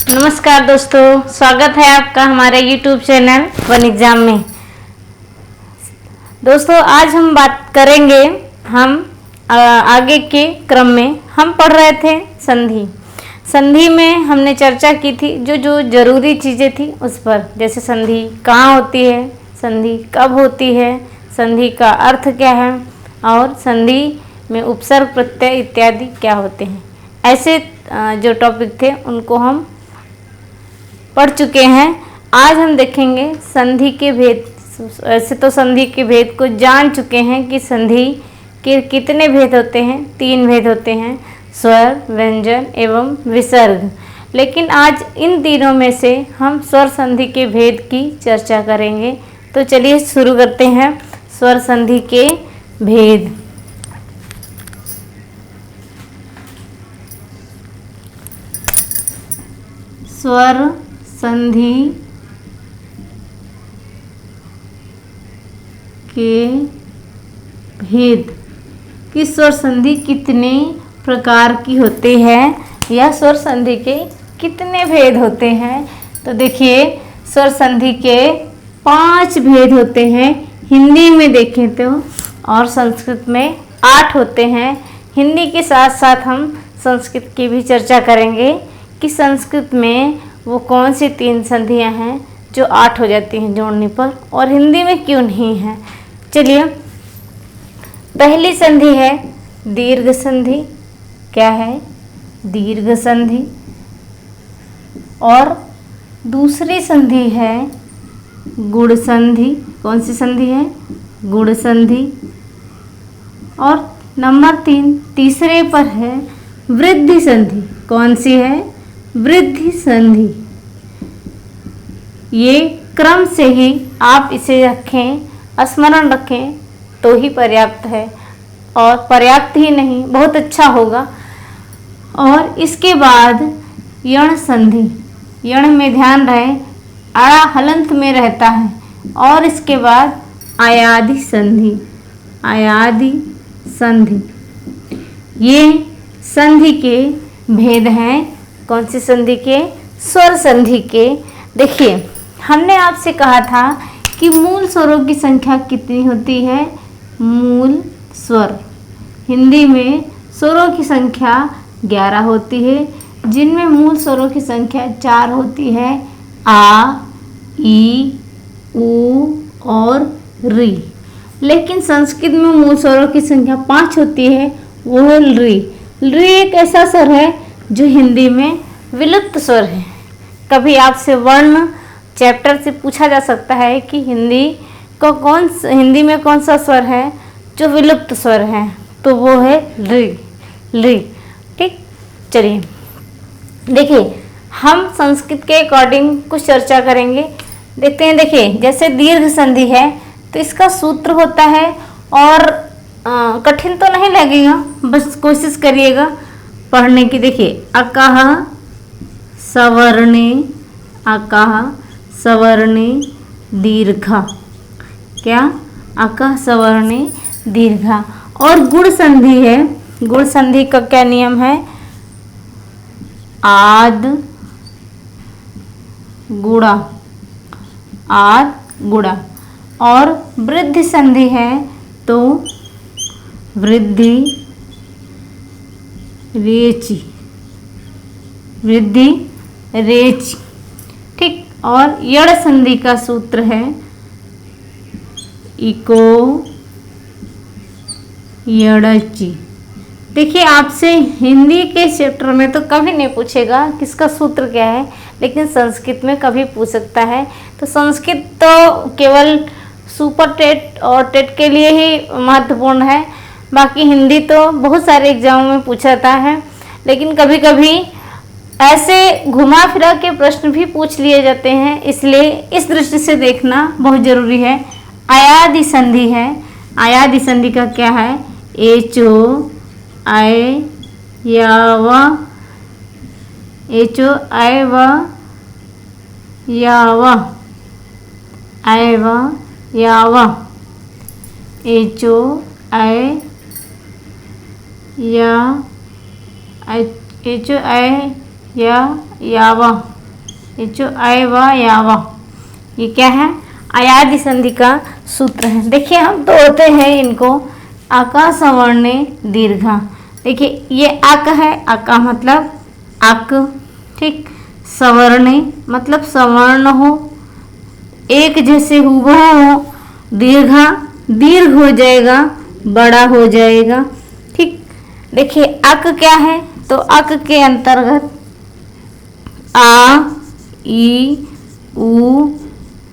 नमस्कार दोस्तों, स्वागत है आपका हमारे YouTube चैनल वन एग्जाम में। दोस्तों आज हम बात करेंगे, आगे के क्रम में हम पढ़ रहे थे संधि में हमने चर्चा की थी जो जो जरूरी चीज़ें थी उस पर, जैसे संधि कहाँ होती है, संधि कब होती है, संधि का अर्थ क्या है और संधि में उपसर्ग प्रत्यय इत्यादि क्या होते हैं। ऐसे जो टॉपिक थे उनको हम पढ़ चुके हैं। आज हम देखेंगे संधि के भेद। ऐसे तो संधि के भेद को जान चुके हैं कि संधि के कितने भेद होते हैं, 3 भेद होते हैं, स्वर, व्यंजन एवं विसर्ग। लेकिन आज इन तीनों में से हम स्वर संधि के भेद की चर्चा करेंगे। तो चलिए शुरू करते हैं स्वर संधि के भेद। स्वर संधि के भेद कि स्वर संधि कितने प्रकार की होती है या स्वर संधि के कितने भेद होते हैं। तो देखिए स्वर संधि के 5 भेद होते हैं, हिंदी में देखें तो, और संस्कृत में 8 होते हैं। हिंदी के साथ साथ हम संस्कृत की भी चर्चा करेंगे कि संस्कृत में वो कौन सी 3 संधियां हैं जो 8 हो जाती हैं जोड़ने पर, और हिंदी में क्यों नहीं है। चलिए, पहली संधि है दीर्घ संधि। क्या है? दीर्घ संधि। और दूसरी संधि है गुण संधि। कौन सी संधि है? गुण संधि। और नंबर 3 तीसरे पर है वृद्धि संधि। कौन सी है? वृद्धि संधि। ये क्रम से ही आप इसे रखें, स्मरण रखें तो ही पर्याप्त है, और पर्याप्त ही नहीं बहुत अच्छा होगा। और इसके बाद यण संधि। यण में ध्यान रहे अड़ा हलंत में रहता है। और इसके बाद आयादि संधि। आयादि संधि। ये संधि के भेद हैं। कौन सी संधि के? स्वर संधि के। देखिए, हमने आपसे कहा था कि मूल स्वरों की संख्या कितनी होती है? मूल स्वर। हिंदी में स्वरों की संख्या 11 होती है, जिनमें मूल स्वरों की संख्या 4 होती है, आ, ई, उ और री। लेकिन संस्कृत में मूल स्वरों की संख्या 5 होती है, वो है री। री एक ऐसा स्वर है जो हिंदी में विलुप्त स्वर है। कभी आपसे वर्ण चैप्टर से पूछा जा सकता है कि हिंदी में कौन सा स्वर है जो विलुप्त स्वर है, तो वो है री। री। ठीक, चलिए देखिए, हम संस्कृत के अकॉर्डिंग कुछ चर्चा करेंगे। देखते हैं। देखिए, जैसे दीर्घ संधि है तो इसका सूत्र होता है, और कठिन तो नहीं लगेगा, बस कोशिश करिएगा पढ़ने की। देखिए, अकह सवर्णे, अकह सवर्णे दीर्घा। क्या? अकह सवर्णे दीर्घा। और गुण संधि है। गुण संधि का क्या नियम है? आद गुणा, आद गुणा। और वृद्धि संधि है तो वृद्धि रेची, वृद्धि रेची। ठीक। और यड़ संधि का सूत्र है इको यड़ची। देखिए, आपसे हिंदी के चैप्टर में तो कभी नहीं पूछेगा किसका सूत्र क्या है, लेकिन संस्कृत में कभी पूछ सकता है। तो संस्कृत तो केवल सुपर टेट और टेट के लिए ही महत्वपूर्ण है, बाकी हिंदी तो बहुत सारे एग्जामों में पूछा जाता है। लेकिन कभी कभी ऐसे घुमा फिरा के प्रश्न भी पूछ लिए जाते हैं, इसलिए इस दृष्टि से देखना बहुत जरूरी है। आयादि संधि है। आयादि संधि का क्या है? एचो आय या व, एचो आय व या व, आय व या व, एचो आय या एचो आय या यावा ये जो आय व या व, ये क्या है? अयादि संधि का सूत्र है। देखिए हम तोड़ते हैं इनको। आका सवर्णे दीर्घा। देखिए ये आक है, आका मतलब आक, ठीक। सवर्णे मतलब सवर्ण हो, एक जैसे हुबहू हो। दीर्घा दीर्घ हो जाएगा, बड़ा हो जाएगा, ठीक। देखिए अक क्या है? तो अक के अंतर्गत आ, ई, उ,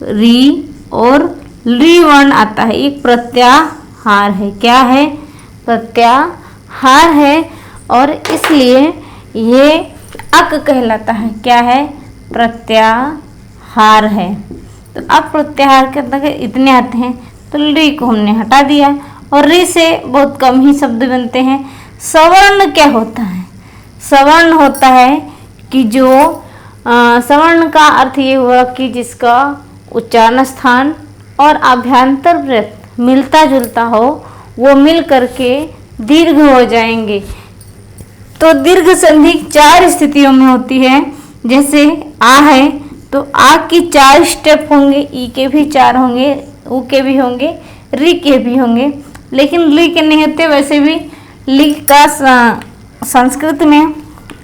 री और ली वर्ण आता है। एक प्रत्याहार है। क्या है? प्रत्याहार है, और इसलिए ये अक कहलाता है। क्या है? प्रत्याहार है। तो अब प्रत्याहार के अंतर्गत इतने आते हैं, तो ली को हमने हटा दिया, और री से बहुत कम ही शब्द बनते हैं। सवर्ण क्या होता है? सवर्ण होता है कि जो सवर्ण का अर्थ ये हुआ कि जिसका उच्चारण स्थान और आभ्यंतर वृत्त मिलता जुलता हो, वो मिल करके दीर्घ हो जाएंगे। तो दीर्घ संधि 4 स्थितियों में होती है। जैसे आ है तो आ की 4 स्टेप होंगे, ई के भी 4 होंगे, उ के भी होंगे, री के भी होंगे, लेकिन ली के नहीं होते। वैसे भी ली का संस्कृत में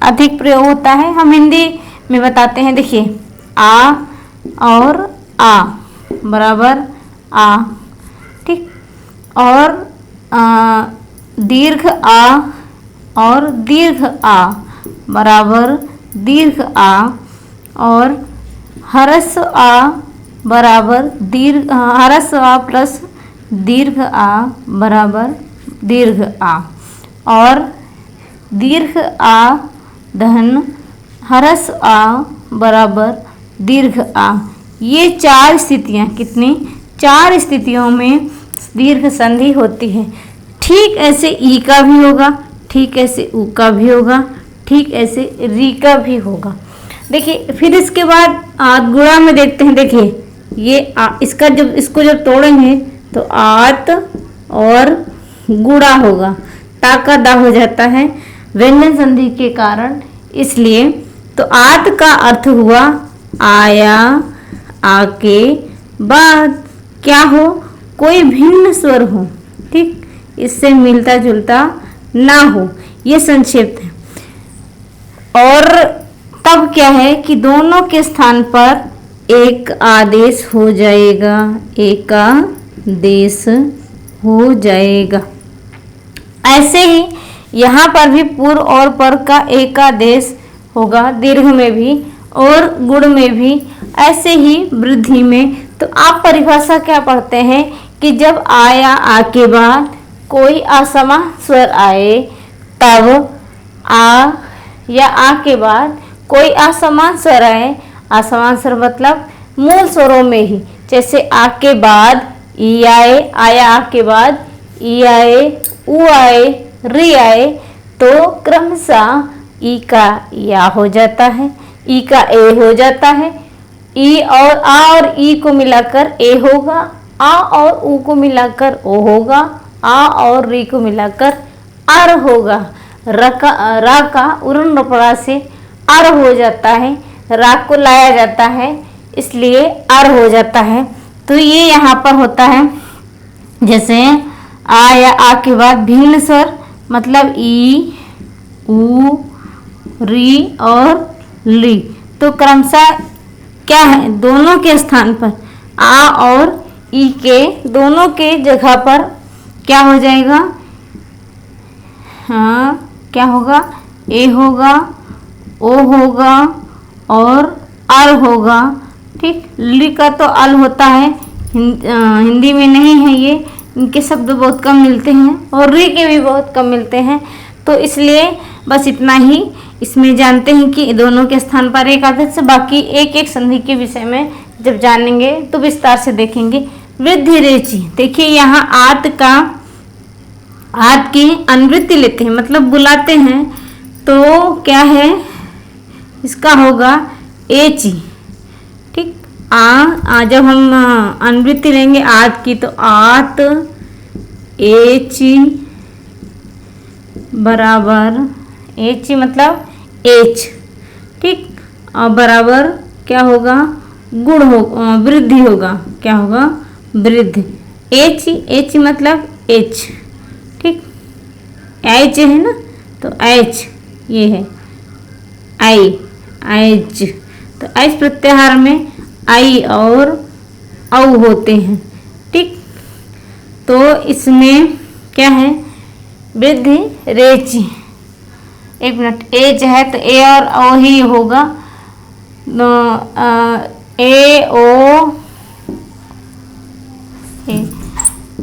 अधिक प्रयोग होता है, हम हिंदी में बताते हैं। देखिए आ और आ बराबर आ, ठीक। और दीर्घ आ और दीर्घ आ बराबर दीर्घ आ, और हरस आ बराबर दीर्घ, हरस आ प्लस दीर्घ आ बराबर दीर्घ आ, और दीर्घ आ धन हरस आ बराबर दीर्घ आ। ये 4 स्थितियाँ, कितनी? 4 स्थितियों में दीर्घ संधि होती है। ठीक ऐसे ई का भी होगा, ठीक ऐसे उ का भी होगा, ठीक ऐसे री का भी होगा। देखिए फिर इसके बाद गुणा में देखते हैं। देखिए ये इसका जब इसको जब तोड़ेंगे तो आत और गुणा होगा, ता का दा हो जाता है व्यंजन संधि के कारण, इसलिए। तो आत का अर्थ हुआ आया, आके बाद क्या हो? कोई भिन्न स्वर हो, ठीक, इससे मिलता जुलता ना हो, ये संक्षेप है। और तब क्या है कि दोनों के स्थान पर एक आदेश हो जाएगा, एक आदेश हो जाएगा। ऐसे ही यहाँ पर भी पूर्व और पर का एक आदेश होगा, दीर्घ में भी और गुण में भी, ऐसे ही वृद्धि में। तो आप परिभाषा क्या पढ़ते हैं कि जब आ या आ के बाद कोई असमान स्वर आए, तब आ या आ के बाद कोई असमान स्वर आए। असमान स्वर मतलब मूल स्वरों में ही, जैसे आ के बाद ई आए, आया आ के बाद ई आए, उ आए, री आए, तो क्रमशः ई का या हो जाता है, ई का ए हो जाता है। ई और आ और ई को मिलाकर ए होगा, आ और उ को मिलाकर ओ होगा, आ और री को मिलाकर अर होगा। रा का उरण रपड़ा से अर हो जाता है, रा को लाया जाता है, इसलिए अर हो जाता है। तो ये यहाँ पर होता है। जैसे आ या आ के बाद भिन्न स्वर मतलब ई, उ, री और ली, तो क्रमशः क्या है? दोनों के स्थान पर आ और ई के दोनों के जगह पर क्या हो जाएगा? हाँ, क्या होगा? ए होगा, ओ होगा और अल होगा, ठीक। ली का तो अल होता है, हिंदी में नहीं है ये, इनके शब्द बहुत कम मिलते हैं, और री के भी बहुत कम मिलते हैं। तो इसलिए बस इतना ही इसमें जानते हैं कि दोनों के स्थान पर एक आदेश से। बाकी एक एक संधि के विषय में जब जानेंगे तो विस्तार से देखेंगे। वृद्धि रेचि, देखिए यहाँ आत की अनुवृत्ति लेते हैं, मतलब बुलाते हैं, तो क्या है? इसका होगा एची, ठीक। जब हम अनुवृत्ति लेंगे आत की, तो आत एची बराबर एची मतलब एच, ठीक, और बराबर क्या होगा, गुण हो, वृद्धि होगा। क्या होगा, वृद्धि। एच, एच मतलब एच, ठीक, एच है ना, तो एच ये है आई, एच। तो एच प्रत्याहार में आई और औ होते हैं, ठीक। तो इसमें क्या है, वृद्धि रेच। एक मिनट, एच है तो ए और ओ ही होगा। ए ओ,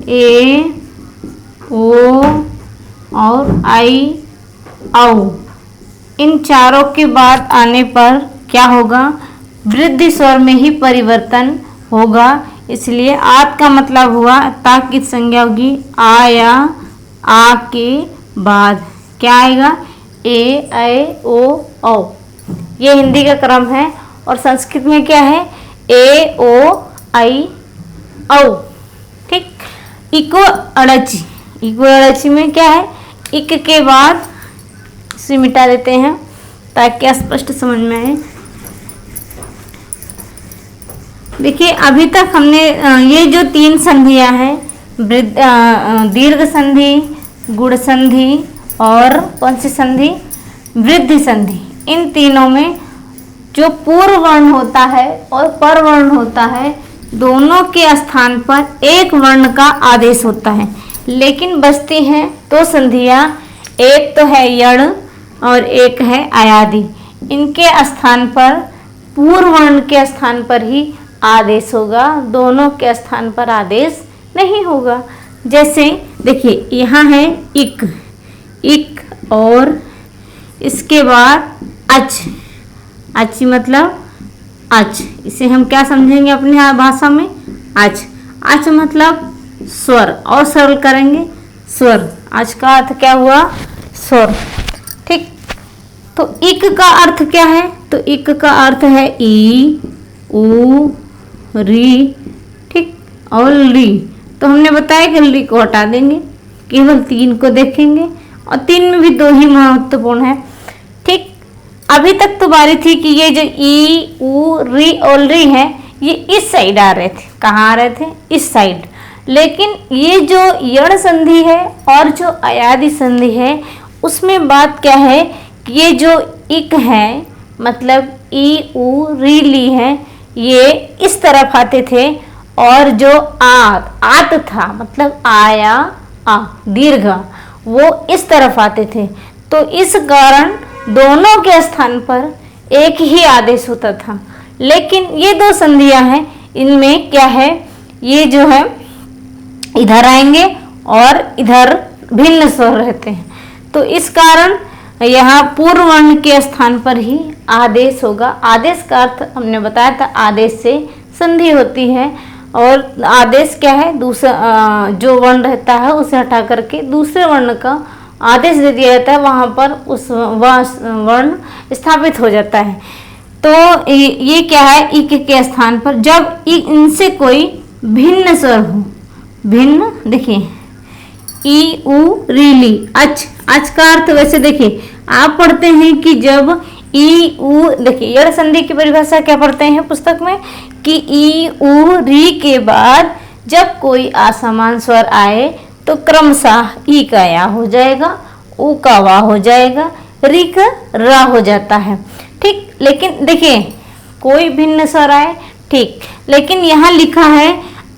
ए ओ और आई औ, इन चारों के बाद आने पर क्या होगा, वृद्धि स्वर में ही परिवर्तन होगा। इसलिए आत का मतलब हुआ ता की संज्ञा होगी आ या आ के बाद क्या आएगा, ए ओ औ। ये हिंदी का क्रम है। और संस्कृत में क्या है, ए ओ आई औ, ठीक। इको अड़ची, इको अड़ची में क्या है, इक के बाद इसे मिटा देते हैं ताकि स्पष्ट समझ में आए। देखिए अभी तक हमने ये जो 3 संधियां हैं, दीर्घ संधि, गुण संधि और कौन सी संधि, वृद्धि संधि, इन तीनों में जो पूर्व वर्ण होता है और पर वर्ण होता है, दोनों के स्थान पर एक वर्ण का आदेश होता है। लेकिन बचती हैं 2 संधियां, एक तो है यण और एक है अयादि। इनके स्थान पर पूर्व वर्ण के स्थान पर ही आदेश होगा, दोनों के स्थान पर आदेश नहीं होगा। जैसे देखिए यहाँ है इक, इक और इसके बाद अच, अच मतलब अच, इसे हम क्या समझेंगे अपने भाषा में, अच। अच मतलब स्वर, और सरल करेंगे स्वर। अच का अर्थ क्या हुआ, स्वर, ठीक। तो इक का अर्थ क्या है, तो इक का अर्थ है ई, उ, री, ठीक, और ली। तो हमने बताया कि ली को हटा देंगे, केवल 3 को देखेंगे, और 3 में भी 2 ही महत्वपूर्ण है, ठीक। अभी तक तो बारी थी कि ये जो ई, उ, री और ली है, ये इस साइड आ रहे थे। कहाँ आ रहे थे, इस साइड। लेकिन ये जो यण संधि है और जो अयादि संधि है, उसमें बात क्या है कि ये जो इक है मतलब ई, उ, री, ली है, ये इस तरफ आते थे, और जो आत था मतलब आया आ दीर्घ, वो इस तरफ आते थे। तो इस कारण दोनों के स्थान पर एक ही आदेश होता था। लेकिन ये 2 संधियां हैं, इनमें क्या है, ये जो है इधर आएंगे और इधर भिन्न स्वर रहते हैं। तो इस कारण यहाँ पूर्व वर्ण के स्थान पर ही आदेश होगा। आदेश का अर्थ हमने बताया था, आदेश से संधि होती है, और आदेश क्या है, दूसरा जो वर्ण रहता है उसे हटा करके दूसरे वर्ण का आदेश दे दिया जाता है, वहाँ पर उस वर्ण स्थापित हो जाता है। तो ये क्या है, इक के स्थान पर जब इनसे कोई भिन्न स्वर हो, भिन्न, देखिए ई, उ, री, ली, अच। अच का अर्थ वैसे देखिए आप पढ़ते हैं कि जब ई, उ, देखिए यण संधि की परिभाषा क्या पढ़ते हैं पुस्तक में कि ई, उ, री के बाद जब कोई असमान स्वर आए तो क्रमशः ई का या हो जाएगा, उ का वा हो जाएगा, री का रा हो जाता है, ठीक। लेकिन देखिए कोई भिन्न स्वर आए, ठीक, लेकिन यहाँ लिखा है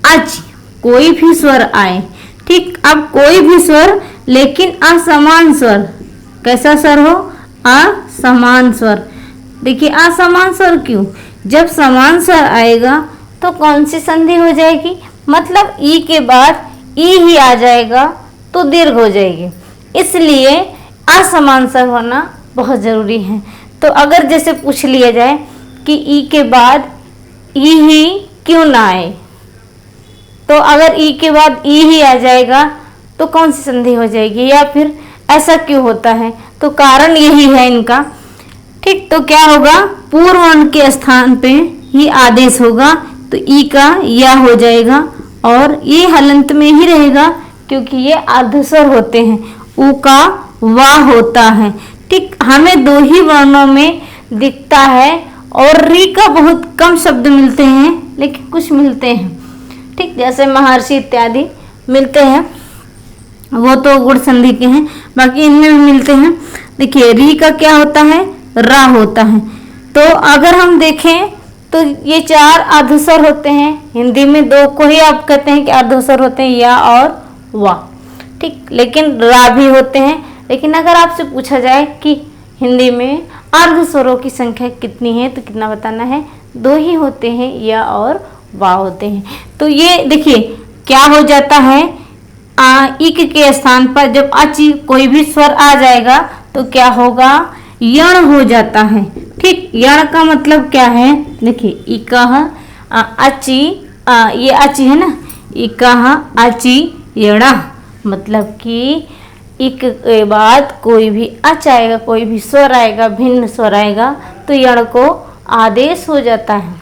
अच, कोई भी स्वर आए, ठीक। अब कोई भी स्वर लेकिन असमान स्वर, कैसा स्वर हो, असमान स्वर। देखिए असमान स्वर क्यों, जब समान स्वर आएगा तो कौन सी संधि हो जाएगी, मतलब ई के बाद ई ही आ जाएगा तो दीर्घ हो जाएगी। इसलिए असमान स्वर होना बहुत जरूरी है। तो अगर जैसे पूछ लिया जाए कि ई के बाद ई ही क्यों ना आए, तो अगर ई के बाद ई ही आ जाएगा तो कौन सी संधि हो जाएगी, या फिर ऐसा क्यों होता है, तो कारण यही है इनका, ठीक। तो क्या होगा, पूर्व वर्ण के स्थान पे ही आदेश होगा, तो ई का या हो जाएगा, और ये हलंत में ही रहेगा क्योंकि ये अर्धस्वर होते हैं, उ का वा होता है, ठीक। हमें 2 ही वर्णों में दिखता है और री का बहुत कम शब्द मिलते हैं, लेकिन कुछ मिलते हैं। ठीक, जैसे महर्षि इत्यादि मिलते हैं, वो तो गुण संधि के हैं, बाकी इनमें भी मिलते हैं। देखिए री का क्या होता है, रा होता है। तो अगर हम देखें तो ये 4 अर्धस्वर होते हैं। हिंदी में 2 को ही आप कहते हैं कि अर्धस्वर होते हैं, या और वा। ठीक, लेकिन रा भी होते हैं। लेकिन अगर आपसे पूछा जाए कि हिंदी में अर्धस्वरों की संख्या कितनी है, तो कितना बताना है, 2 ही होते हैं, या और वा होते हैं। तो ये देखिए क्या हो जाता है, इक के स्थान पर जब अची कोई भी स्वर आ जाएगा तो क्या होगा, यण हो जाता है। ठीक, यण का मतलब क्या है, देखिए इकह अची, ये अची है ना, इकह अची यणा, मतलब कि इक के बाद कोई भी अच आएगा, कोई भी स्वर आएगा, भिन्न स्वर आएगा, तो यण को आदेश हो जाता है।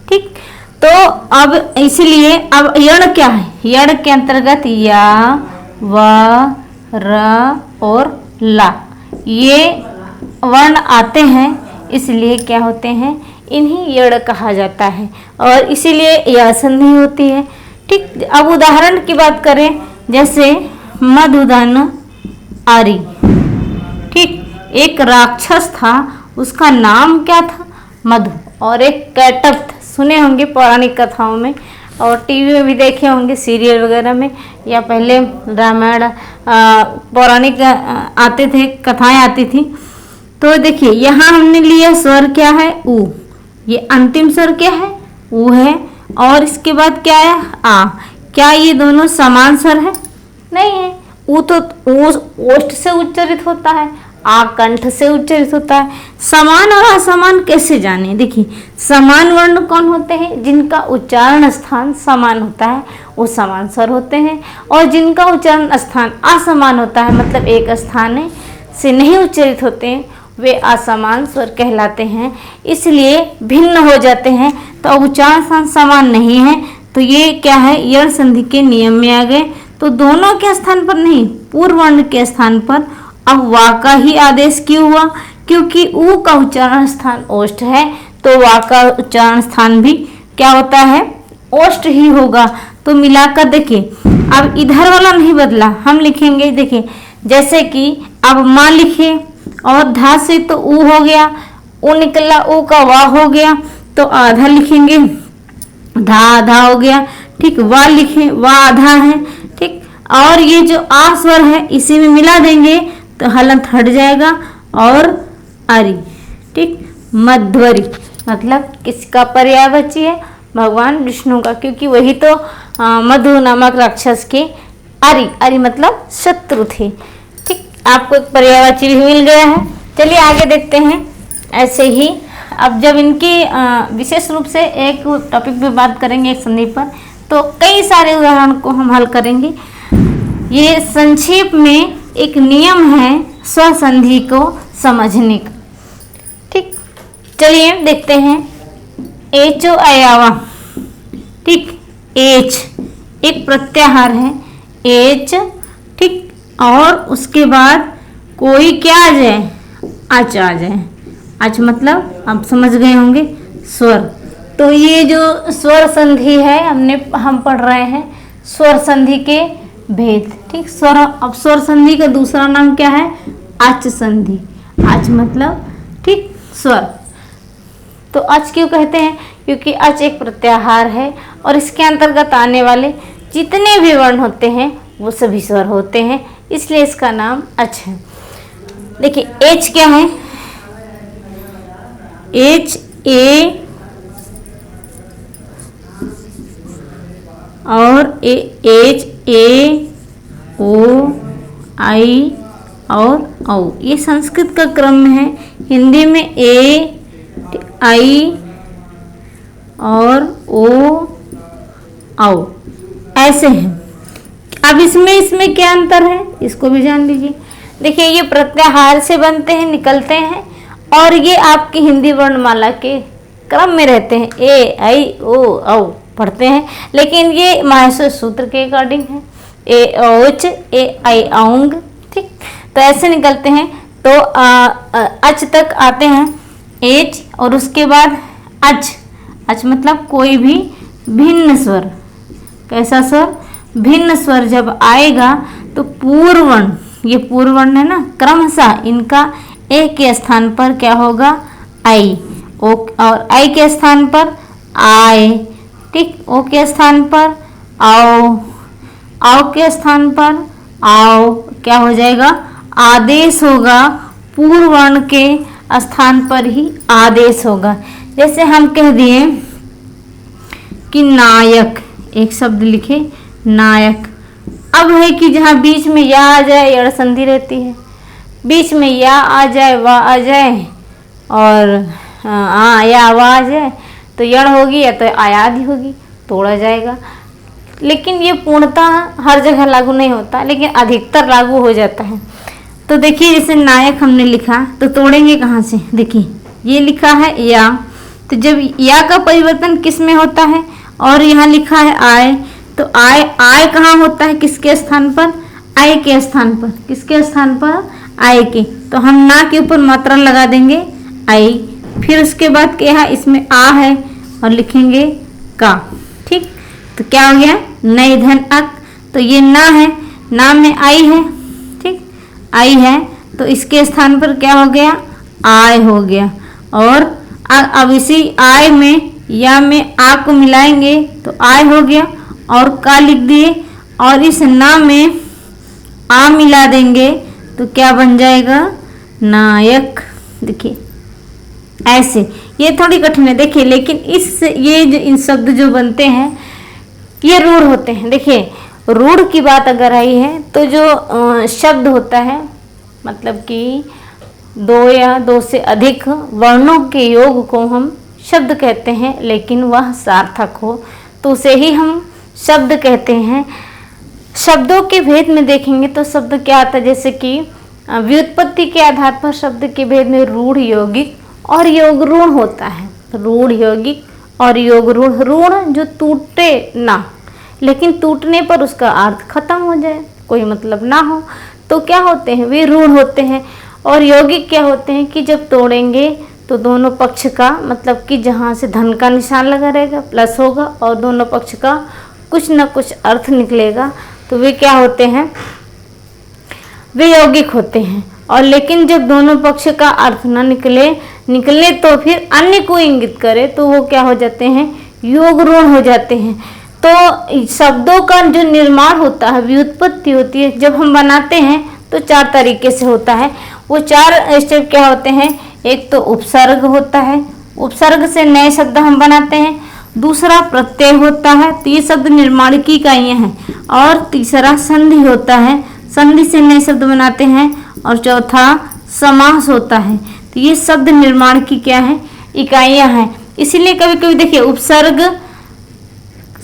ठीक, तो अब इसलिए अब यण क्या है, यण के अंतर्गत या, व, र और ला ये वर्ण आते हैं, इसलिए क्या होते हैं, इन्हीं यण कहा जाता है, और इसीलिए यह संधि होती है। ठीक, अब उदाहरण की बात करें, जैसे मधुधन आरी। ठीक, एक राक्षस था, उसका नाम क्या था, मधु, और एक कैटभ था। सुने होंगे पौराणिक कथाओं में, और टीवी में भी देखे होंगे, सीरियल वगैरह में, या पहले रामायण पौराणिक आते थे, कथाएं आती थी। तो देखिए यहाँ हमने लिया स्वर क्या है, ऊ, ये अंतिम स्वर क्या है, ऊ है, और इसके बाद क्या है, आ। क्या ये दोनों समान स्वर है, नहीं है। ऊ तो ओष्ठ से उच्चारित होता है, आ कंठ से उच्चारित होता है। समान और असमान कैसे जाने, देखिए समान वर्ण कौन होते हैं, जिनका उच्चारण स्थान समान होता है, वो समान स्वर होते हैं, और जिनका उच्चारण स्थान असमान होता है, मतलब एक स्थान से नहीं उच्चारित होते हैं, वे असमान स्वर कहलाते हैं, इसलिए भिन्न हो जाते हैं। तो अब उच्चारण स्थान समान नहीं है, तो ये क्या है, यण संधि के नियम में आ गए। तो दोनों के स्थान पर नहीं, पूर्व वर्ण के स्थान पर अब वा का ही आदेश क्यों हुआ, क्योंकि ऊ का उच्चारण स्थान ओष्ठ है, तो वा का उच्चारण स्थान भी क्या होता है, ओष्ठ ही होगा। तो मिलाकर देखिए, अब इधर वाला नहीं बदला, हम लिखेंगे, देखिए जैसे कि अब माँ लिखे, और धा से तो ऊ हो गया, ऊ निकला, ऊ का वा हो गया, तो आधा लिखेंगे, धा आधा हो गया। ठीक, वा लिखे, वा आधा है। ठीक, और ये जो आ स्वर है इसी में मिला देंगे तो हलंत हट जाएगा, और अरि। ठीक, मध्वरी मतलब किसका पर्यायवाची है, भगवान विष्णु का, क्योंकि वही तो मधु नामक राक्षस के अरि मतलब शत्रु थे। ठीक, आपको एक पर्यायवाची भी मिल गया है। चलिए आगे देखते हैं। ऐसे ही अब जब इनकी विशेष रूप से एक टॉपिक पे बात करेंगे, एक संधि पर, तो कई सारे उदाहरण को हम हल करेंगे। ये संक्षेप में एक नियम है स्वसंधि को समझने का। ठीक, चलिए देखते हैं। एचो अयावा। ठीक, एच एक प्रत्याहार है, एच। ठीक, और उसके बाद कोई क्या आ जाए, अच आ जाए। अच मतलब आप समझ गए होंगे, स्वर। तो ये जो स्वर संधि है हम पढ़ रहे हैं स्वर संधि के भेद। ठीक, स्वर, अब स्वर संधि का दूसरा नाम क्या है, अच संधि। अच मतलब ठीक स्वर। तो अच क्यों कहते हैं, क्योंकि अच एक प्रत्याहार है, और इसके अंतर्गत आने वाले जितने भी वर्ण होते हैं वो सभी स्वर होते हैं, इसलिए इसका नाम अच है। देखिए एच क्या है, एच ए और एच ए ओ आई और औ, ये संस्कृत का क्रम में है। हिंदी में ए आई और ओ औ ऐसे हैं। अब इसमें क्या अंतर है, इसको भी जान लीजिए। देखिए ये प्रत्याहार से बनते हैं, निकलते हैं, और ये आपकी हिंदी वर्णमाला के क्रम में रहते हैं, ए आई ओ औ पढ़ते हैं, लेकिन ये माहेश्वर सूत्र के अकॉर्डिंग है, ए औच ए आई औंग। ठीक, तो ऐसे निकलते हैं। तो अच तक आते हैं, एच और उसके बाद अच। अच मतलब कोई भी भिन्न स्वर। कैसा स्वर? भिन्न स्वर जब आएगा तो पूर्ववर्ण, ये पूर्ववर्ण है ना, क्रमशः इनका ए के स्थान पर क्या होगा? आई। ओ और आई के स्थान पर आए। ठीक, ओ के स्थान पर आओ, आओ के स्थान पर आओ। क्या हो जाएगा? आदेश होगा। पूर्ववर्ण के स्थान पर ही आदेश होगा। जैसे हम कह दिए कि नायक, एक शब्द लिखे नायक। अब है कि जहाँ बीच में या आ जाए, यड़ संधि रहती है, बीच में या आ जाए, वा आ जाए और या वा आ जाए तो यड़ होगी या तो आयादी होगी, तोड़ा जाएगा। लेकिन ये पूर्णतः हर जगह लागू नहीं होता, लेकिन अधिकतर लागू हो जाता है। तो देखिए जैसे नायक हमने लिखा तो तोड़ेंगे कहाँ से? देखिए ये लिखा है या, तो जब या का परिवर्तन किस में होता है? और यहाँ लिखा है आय, तो आय, आय कहाँ होता है? किसके स्थान पर? आय के स्थान पर। किसके स्थान पर? आय के। तो हम ना के ऊपर मात्रा लगा देंगे आई। फिर उसके बाद क्या है? इसमें आ है और लिखेंगे का। ठीक, तो क्या हो गया? नई धन अक। तो ये ना है, ना में आई है। ठीक, आई है तो इसके स्थान पर क्या हो गया? आय हो गया। और अब इसी आय में या में आ को मिलाएंगे तो आय हो गया और का लिख दिए और इस ना में आ मिला देंगे तो क्या बन जाएगा? नायक। देखिए ऐसे, ये थोड़ी कठिन है देखिए, लेकिन इस ये जो इन शब्द जो बनते हैं ये रूढ़ होते हैं। देखिए रूढ़ की बात अगर आई है तो जो शब्द होता है, मतलब कि दो या दो से अधिक वर्णों के योग को हम शब्द कहते हैं, लेकिन वह सार्थक हो तो उसे ही हम शब्द कहते हैं। शब्दों के भेद में देखेंगे तो शब्द क्या आता है? जैसे कि व्युत्पत्ति के आधार पर शब्द के भेद में रूढ़, यौगिक और योग ऋण होता है। रूढ़, यौगिक और योग ऋण। ऋण जो टूटे ना, लेकिन टूटने पर उसका अर्थ खत्म हो जाए, कोई मतलब ना हो, तो क्या होते हैं? वे ऋण होते हैं। और यौगिक क्या होते हैं कि जब तोड़ेंगे तो दोनों पक्ष का, मतलब कि जहाँ से धन का निशान लगा रहेगा प्लस होगा और दोनों पक्ष का कुछ न कुछ अर्थ निकलेगा, तो वे क्या होते हैं? वे यौगिक होते हैं। और लेकिन जब दोनों पक्ष का अर्थ न निकले तो फिर अन्य को इंगित करे तो वो क्या हो जाते हैं? योग ऋण हो जाते हैं। तो शब्दों का जो निर्माण होता है, व्युत्पत्ति होती है, जब हम बनाते हैं तो 4 तरीके से होता है। वो 4 स्टेप क्या होते हैं? एक तो उपसर्ग होता है, उपसर्ग से नए शब्द हम बनाते हैं। दूसरा प्रत्यय होता है, तो ये शब्द निर्माण की इकाइयाँ हैं। और तीसरा संधि होता है, संधि से नए शब्द बनाते हैं। और चौथा समास होता है। तो ये शब्द निर्माण की क्या है? इकाइयाँ हैं। इसीलिए कभी कभी देखिए उपसर्ग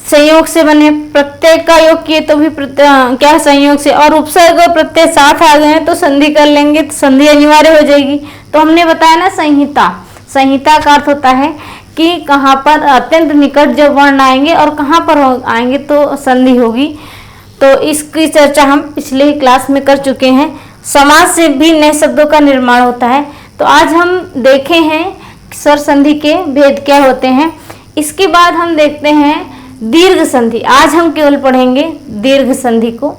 संयोग से बने, प्रत्यय का योग किए तो भी क्या संयोग से, और उपसर्ग और प्रत्यय साथ आ गए हैं तो संधि कर लेंगे तो संधि अनिवार्य हो जाएगी। तो हमने बताया ना संहिता, संहिता का अर्थ होता है कि कहाँ पर अत्यंत निकट जब वर्ण आएंगे और कहाँ पर आएंगे तो संधि होगी। तो इसकी चर्चा हम पिछले ही क्लास में कर चुके हैं। समास से भी नए शब्दों का निर्माण होता है। तो आज हम देखे हैं स्वर संधि के भेद क्या होते हैं। इसके बाद हम देखते हैं दीर्घ संधि। आज हम केवल पढ़ेंगे दीर्घ संधि को।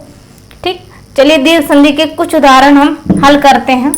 ठीक, चलिए दीर्घ संधि के कुछ उदाहरण हम हल करते हैं।